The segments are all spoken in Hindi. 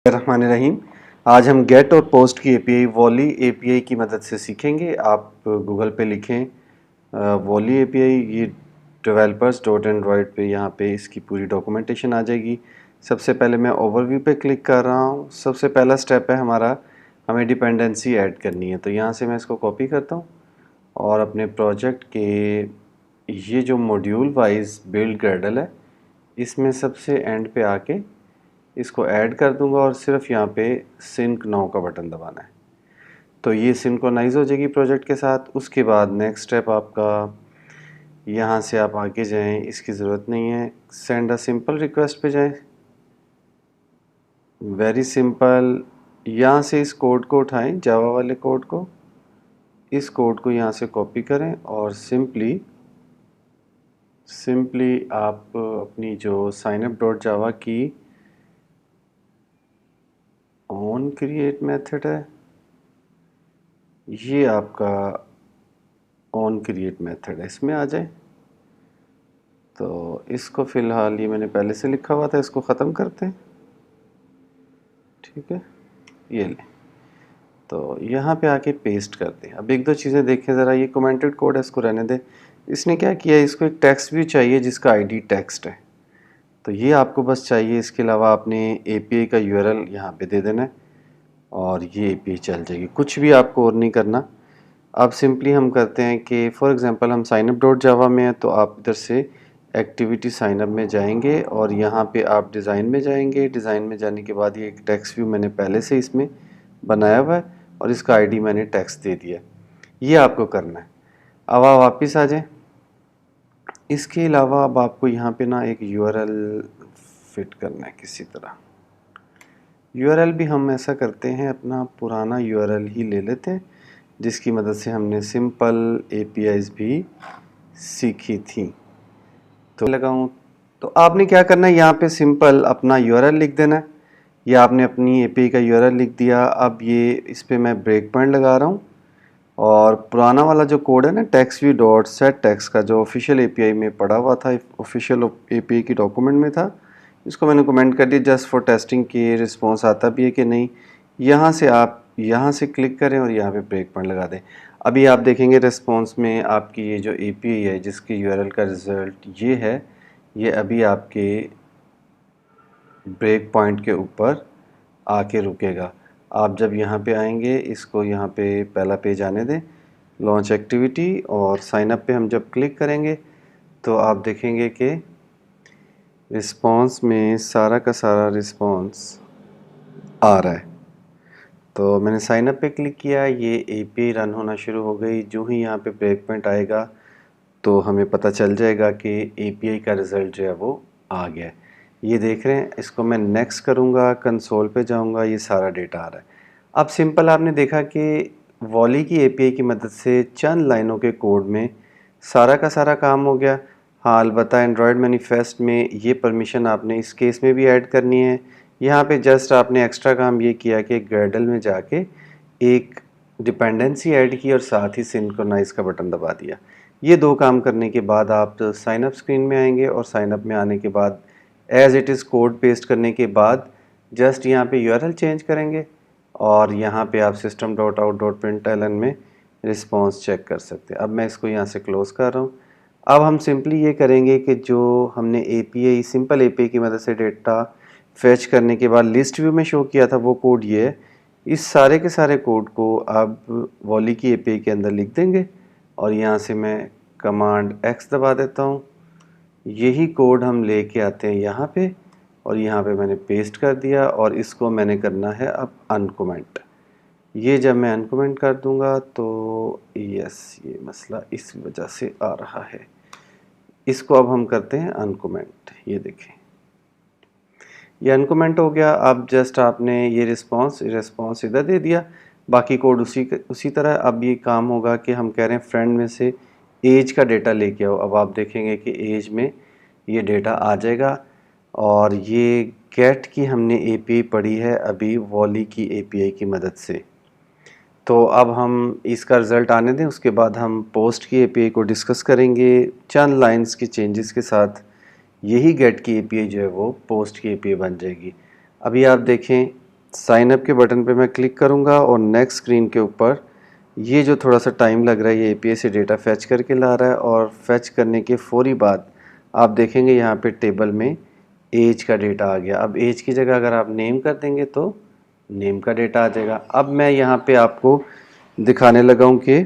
रहीम। आज हम गेट और पोस्ट की एपीआई वॉली एपीआई की मदद से सीखेंगे। आप गूगल पे लिखें वॉली एपीआई, ये developers.android पे यहाँ पे इसकी पूरी डॉक्यूमेंटेशन आ जाएगी। सबसे पहले मैं ओवरव्यू पे क्लिक कर रहा हूँ। सबसे पहला स्टेप है हमारा, हमें डिपेंडेंसी ऐड करनी है। तो यहाँ से मैं इसको कॉपी करता हूँ और अपने प्रोजेक्ट के ये जो मॉड्यूल वाइज बिल्ड ग्रेडल है, इसमें सबसे एंड पे आके इसको ऐड कर दूंगा और सिर्फ यहाँ पे सिंक नाउ का बटन दबाना है। तो ये सिंक्रोनाइज हो जाएगी प्रोजेक्ट के साथ। उसके बाद नेक्स्ट स्टेप आपका, यहाँ से आप आगे जाएं, इसकी ज़रूरत नहीं है। सेंड अ सिंपल रिक्वेस्ट पे जाएं, वेरी सिंपल। यहाँ से इस कोड को उठाएं, जावा वाले कोड को, इस कोड को यहाँ से कॉपी करें और सिंपली आप अपनी जो signup.java की ऑन क्रिएट मेथड है, ये आपका ऑन क्रिएट मेथड है, इसमें आ जाए। तो इसको फ़िलहाल ये मैंने पहले से लिखा हुआ था, इसको ख़त्म करते हैं। ठीक है, ये लें। तो यहाँ पे आके पेस्ट करते हैं। अब एक दो चीज़ें देखें ज़रा। ये कमेंटेड कोड है, इसको रहने दें। इसने क्या किया, इसको एक टेक्स्ट भी चाहिए जिसका आईडी टेक्स्ट है। तो ये आपको बस चाहिए। इसके अलावा आपने एपीआई का यूआरएल यहाँ पे दे देना है और ये एपीआई चल जाएगी। कुछ भी आपको और नहीं करना। अब सिंपली हम करते हैं कि फॉर एग्जांपल हम signup.java में हैं, तो आप इधर से एक्टिविटी साइनअप में जाएंगे और यहाँ पे आप डिज़ाइन में जाएंगे। डिज़ाइन में जाने के बाद ये एक टेक्स्ट व्यू मैंने पहले से इसमें बनाया हुआ है और इसका आईडी मैंने टेक्स्ट दे दिया। ये आपको करना है। अब आप वापस आ जाएं। इसके अलावा अब आपको यहाँ पे ना एक यूआरएल फिट करना है किसी तरह। यूआरएल भी हम ऐसा करते हैं, अपना पुराना यूआरएल ही ले लेते हैं जिसकी मदद से हमने सिंपल एपीआईज भी सीखी थी। तो लगाऊं तो आपने क्या करना है, यहाँ पे सिंपल अपना यूआरएल लिख देना है। या आपने अपनी एपीआई का यूआरएल लिख दिया। अब ये इस पे मैं ब्रेक पॉइंट लगा रहा हूँ और पुराना वाला जो कोड है ना, TextView.setText का, जो ऑफिशियल एपीआई में पड़ा हुआ था, ऑफिशियल एपीआई की डॉक्यूमेंट में था, इसको मैंने कमेंट कर दिया जस्ट फॉर टेस्टिंग कि रिस्पॉन्स आता भी है कि नहीं। यहाँ से आप यहाँ से क्लिक करें और यहाँ पे ब्रेक पॉइंट लगा दें। अभी आप देखेंगे रिस्पॉन्स में आपकी ये जो एपीआई है जिसके यूआरएल का रिज़ल्ट ये है, ये अभी आपके ब्रेक पॉइंट के ऊपर आके रुकेगा। आप जब यहाँ पे आएंगे, इसको यहाँ पे पहला पेज आने दें, लॉन्च एक्टिविटी, और साइन अप पे हम जब क्लिक करेंगे तो आप देखेंगे कि रिस्पॉन्स में सारा का सारा रिस्पॉन्स आ रहा है। तो मैंने साइन अप पे क्लिक किया, ये एपीआई रन होना शुरू हो गई। जो ही यहाँ पे ब्रेक पॉइंट आएगा तो हमें पता चल जाएगा कि एपीआई का रिज़ल्ट जो है वो आ गया है। ये देख रहे हैं। इसको मैं नेक्स्ट करूँगा, कंसोल पे जाऊँगा, ये सारा डेटा आ रहा है। अब सिंपल आपने देखा कि वॉली की एपीआई की मदद से चंद लाइनों के कोड में सारा का सारा काम हो गया। हाँ, अलबत्ता एंड्रॉयड मैनिफेस्ट में ये परमिशन आपने इस केस में भी ऐड करनी है। यहाँ पे जस्ट आपने एक्स्ट्रा काम ये किया कि ग्रेडल में जाके एक डिपेंडेंसी ऐड की और साथ ही सिंक्रोनाइज का बटन दबा दिया। ये दो काम करने के बाद आप साइन अप स्क्रीन में आएंगे और साइन अप में आने के बाद as it is code paste करने के बाद जस्ट यहाँ पे यूआरएल चेंज करेंगे और यहाँ पे आप system.out.println में रिस्पॉन्स चेक कर सकते हैं। अब मैं इसको यहाँ से क्लोज़ कर रहा हूँ। अब हम सिंपली ये करेंगे कि जो हमने एपीआई, सिंपल एपीआई की मदद से डेटा फैच करने के बाद लिस्ट व्यू में शो किया था, वो कोड ये है। इस सारे के सारे कोड को अब वॉली की एपीआई के अंदर लिख देंगे और यहाँ से मैं कमांड X दबा देता हूँ। यही कोड हम लेके आते हैं यहाँ पे और यहाँ पे मैंने पेस्ट कर दिया और इसको मैंने करना है अब अनकमेंट। ये जब मैं अनकमेंट कर दूंगा तो यस, ये मसला इस वजह से आ रहा है। इसको अब हम करते हैं अनकमेंट। ये देखें, ये अनकमेंट हो गया। अब जस्ट आपने ये रिस्पॉन्स इधर दे दिया, बाकी कोड उसी तरह। अब ये काम होगा कि हम कह रहे हैं फ्रेंड में से एज का डेटा लेके आओ। अब आप देखेंगे कि एज में ये डेटा आ जाएगा और ये गेट की हमने एपीआई पढ़ी है अभी वॉली की एपीआई की मदद से। तो अब हम इसका रिज़ल्ट आने दें, उसके बाद हम पोस्ट की एपीआई को डिस्कस करेंगे चंद लाइंस के चेंजेस के साथ। यही गेट की एपीआई जो है वो पोस्ट की एपीआई बन जाएगी। अभी आप देखें साइन अप के बटन पे मैं क्लिक करूँगा और नेक्स्ट स्क्रीन के ऊपर ये जो थोड़ा सा टाइम लग रहा है, ये एपीआई से डेटा फैच करके ला रहा है और फैच करने के फौरी बाद आप देखेंगे यहाँ पे टेबल में एज का डेटा आ गया। अब एज की जगह अगर आप नेम कर देंगे तो नेम का डेटा आ जाएगा। अब मैं यहाँ पे आपको दिखाने लगा हूँ कि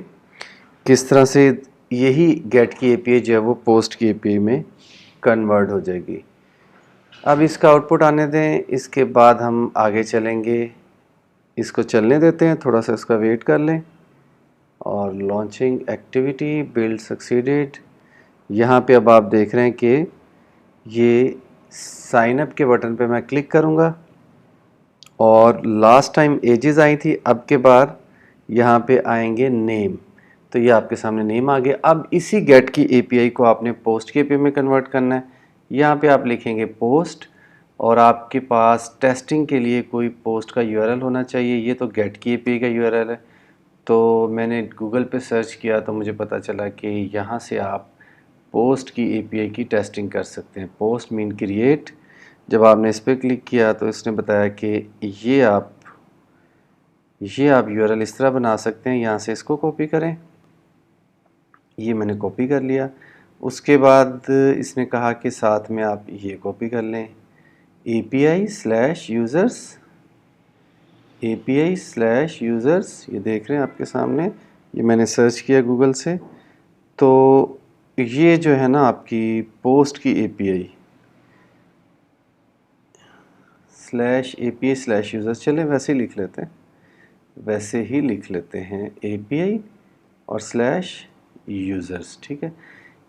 किस तरह से यही गेट की एपीआई जो है वो पोस्ट की एपीआई में कन्वर्ट हो जाएगी। अब इसका आउटपुट आने दें, इसके बाद हम आगे चलेंगे। इसको चलने देते हैं, थोड़ा सा इसका वेट कर लें। और लॉन्चिंग एक्टिविटी बिल्ड सक्सीडेड, यहाँ पे अब आप देख रहे हैं कि ये साइन अप के बटन पे मैं क्लिक करूँगा और लास्ट टाइम एजेस आई थी, अब के बाद यहाँ पे आएंगे नेम, तो ये आपके सामने नेम आ गया। अब इसी गेट की एपीआई को आपने पोस्ट की एपीआई में कन्वर्ट करना है। यहाँ पे आप लिखेंगे पोस्ट और आपके पास टेस्टिंग के लिए कोई पोस्ट का यूआरएल होना चाहिए। ये तो गेट की एपीआई का यूआरएल है, तो मैंने गूगल पे सर्च किया तो मुझे पता चला कि यहाँ से आप पोस्ट की एपीआई की टेस्टिंग कर सकते हैं। पोस्ट मीन क्रिएट, जब आपने इस पर क्लिक किया तो इसने बताया कि ये आप यूआरएल इस तरह बना सकते हैं, यहाँ से इसको कॉपी करें। ये मैंने कॉपी कर लिया। उसके बाद इसने कहा कि साथ में आप ये कॉपी कर लें, API/users, ये देख रहे हैं आपके सामने, ये मैंने सर्च किया गूगल से। तो ये जो है ना आपकी पोस्ट की API/API/users, चले वैसे ही लिख लेते हैं, API और /users, ठीक है।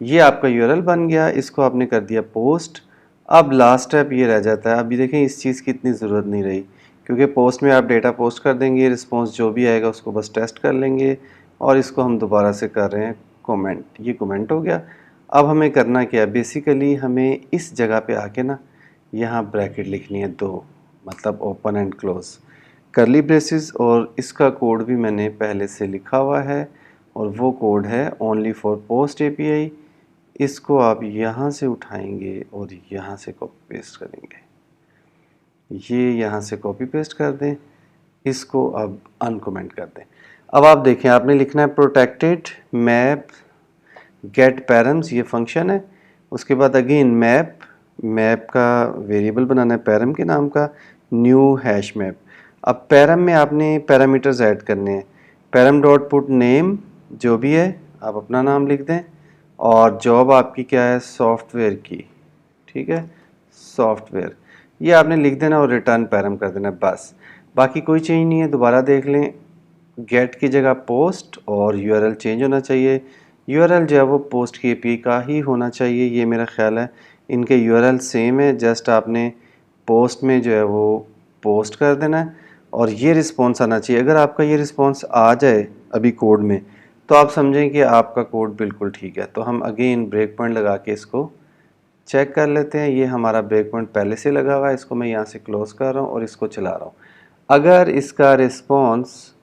ये आपका यूआरएल बन गया, इसको आपने कर दिया पोस्ट। अब लास्ट स्टेप ये रह जाता है। अभी देखें इस चीज़ की इतनी ज़रूरत नहीं रही, क्योंकि पोस्ट में आप डेटा पोस्ट कर देंगे, रिस्पॉन्स जो भी आएगा उसको बस टेस्ट कर लेंगे और इसको हम दोबारा से कर रहे हैं कमेंट। ये कमेंट हो गया। अब हमें करना क्या है, बेसिकली हमें इस जगह पे आके ना यहाँ ब्रैकेट लिखनी है 2, मतलब ओपन एंड क्लोज करली ब्रेसेस, और इसका कोड भी मैंने पहले से लिखा हुआ है और वो कोड है ओनली फॉर पोस्ट एपीआई। इसको आप यहाँ से उठाएंगे और यहाँ से कॉपी पेस्ट करेंगे। ये यहाँ से कॉपी पेस्ट कर दें, इसको अब अनकमेंट कर दें। अब आप देखें, आपने लिखना है प्रोटेक्टेड मैप गेट पैरम्स, ये फंक्शन है। उसके बाद अगेन मैप का वेरिएबल बनाना है पैरम के नाम का, न्यू हैश मैप। अब पैरम में आपने पैरामीटर्स ऐड करने हैं। पैरम डॉट पुट नेम, जो भी है आप अपना नाम लिख दें, और जॉब आपकी क्या है, सॉफ्टवेयर की, ठीक है, सॉफ्टवेयर, ये आपने लिख देना और रिटर्न पैरम कर देना, बस। बाकी कोई चेंज नहीं है। दोबारा देख लें, गेट की जगह पोस्ट और यूआरएल चेंज होना चाहिए। यूआरएल जो है वो पोस्ट की एपीआई का ही होना चाहिए, ये मेरा ख्याल है। इनके यूआरएल सेम है, जस्ट आपने पोस्ट में जो है वो पोस्ट कर देना है और ये रिस्पॉन्स आना चाहिए। अगर आपका ये रिस्पॉन्स आ जाए अभी कोड में, तो आप समझें कि आपका कोड बिल्कुल ठीक है। तो हम अगेन ब्रेक पॉइंट लगा के इसको चेक कर लेते हैं। ये हमारा ब्रेक पॉइंट पहले से लगा हुआ है, इसको मैं यहाँ से क्लोज कर रहा हूँ और इसको चला रहा हूँ। अगर इसका रिस्पॉन्स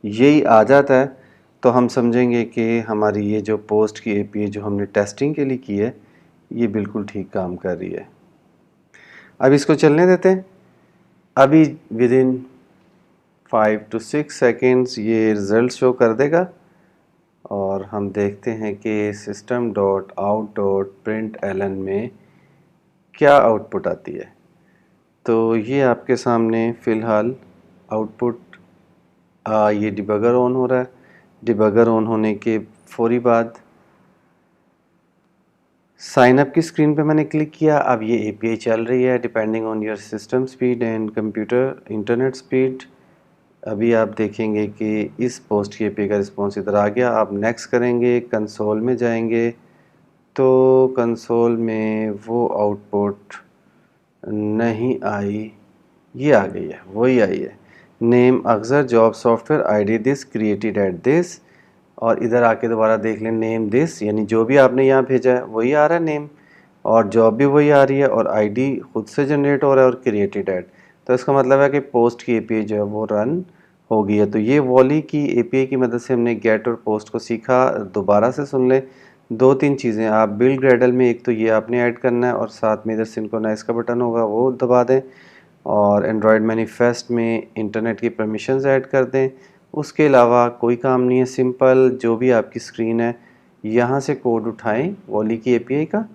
यही आ जाता है तो हम समझेंगे कि हमारी ये जो पोस्ट की एपीआई जो हमने टेस्टिंग के लिए की है, ये बिल्कुल ठीक काम कर रही है। अब इसको चलने देते हैं। अभी विदिन 5 to 6 सेकेंड्स ये रिज़ल्ट शो कर देगा और हम देखते हैं कि system.out.println में क्या आउटपुट आती है। तो ये आपके सामने फ़िलहाल आउटपुट, ये डिबगर ऑन हो रहा है। डिबगर ऑन होने के फौरी बाद साइन अप की स्क्रीन पे मैंने क्लिक किया। अब ये एपीआई चल रही है depending on your system speed and computer internet speed. अभी आप देखेंगे कि इस पोस्ट की एपीआई का रिस्पॉन्स इधर आ गया। आप नेक्स्ट करेंगे, कंसोल में जाएंगे तो कंसोल में वो आउटपुट नहीं आई, ये आ गई है, वही आई है, नेम अक्सर job software ID this created at this. और इधर आके दोबारा देख लें, नेम दिस, यानी जो भी आपने यहाँ भेजा है वही आ रहा है नेम, और जॉब भी वही आ रही है, और आईडी खुद से जनरेट हो रहा है और क्रिएटेड एट। तो इसका मतलब है कि पोस्ट की एपीआई जो है वो रन हो गई है। तो ये वॉली की एपीआई की मदद से हमने गेट और पोस्ट को सीखा। दोबारा से सुन लें, 2-3 चीज़ें आप बिल्ड ग्रेडल में, एक तो ये आपने ऐड करना है और साथ में इधर सिंक्रोनाइज का बटन होगा वो दबा दें, और एंड्रॉयड मैनिफेस्ट में इंटरनेट की परमिशंस ऐड कर दें। उसके अलावा कोई काम नहीं है, सिंपल जो भी आपकी स्क्रीन है यहाँ से कोड उठाएं वॉली की एपीआई का,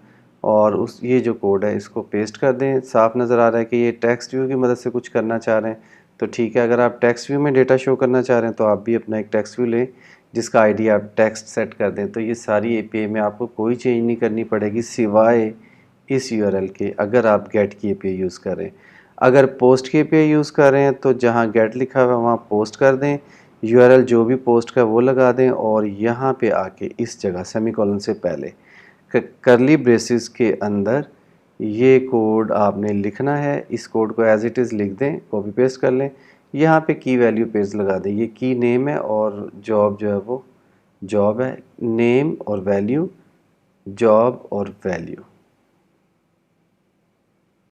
और ये जो कोड है इसको पेस्ट कर दें। साफ नज़र आ रहा है कि ये टेक्स्ट व्यू की मदद से कुछ करना चाह रहे हैं, तो ठीक है। अगर आप टेक्स्ट व्यू में डेटा शो करना चाह रहे हैं तो आप भी अपना एक टेक्स्ट व्यू लें जिसका आईडी आप टेक्स्ट सेट कर दें। तो ये सारी एपीआई में आपको कोई चेंज नहीं करनी पड़ेगी सिवाय इस यूआरएल के, अगर आप गेट की एपीआई यूज़ करें। अगर पोस्ट की एपीआई यूज़ कर रहे हैं तो जहाँ गेट लिखा हुआ है वहाँ पोस्ट कर दें, यूआरएल जो भी पोस्ट का वो लगा दें, और यहाँ पे आके इस जगह सेमीकोलन से पहले करली ब्रेसेस के अंदर ये कोड आपने लिखना है। इस कोड को एज इट इज़ लिख दें, कॉपी पेस्ट कर लें, यहाँ पे की वैल्यू पेज लगा दें। ये की नेम है और जॉब जो है वो जॉब है, नेम और वैल्यू, जॉब और वैल्यू।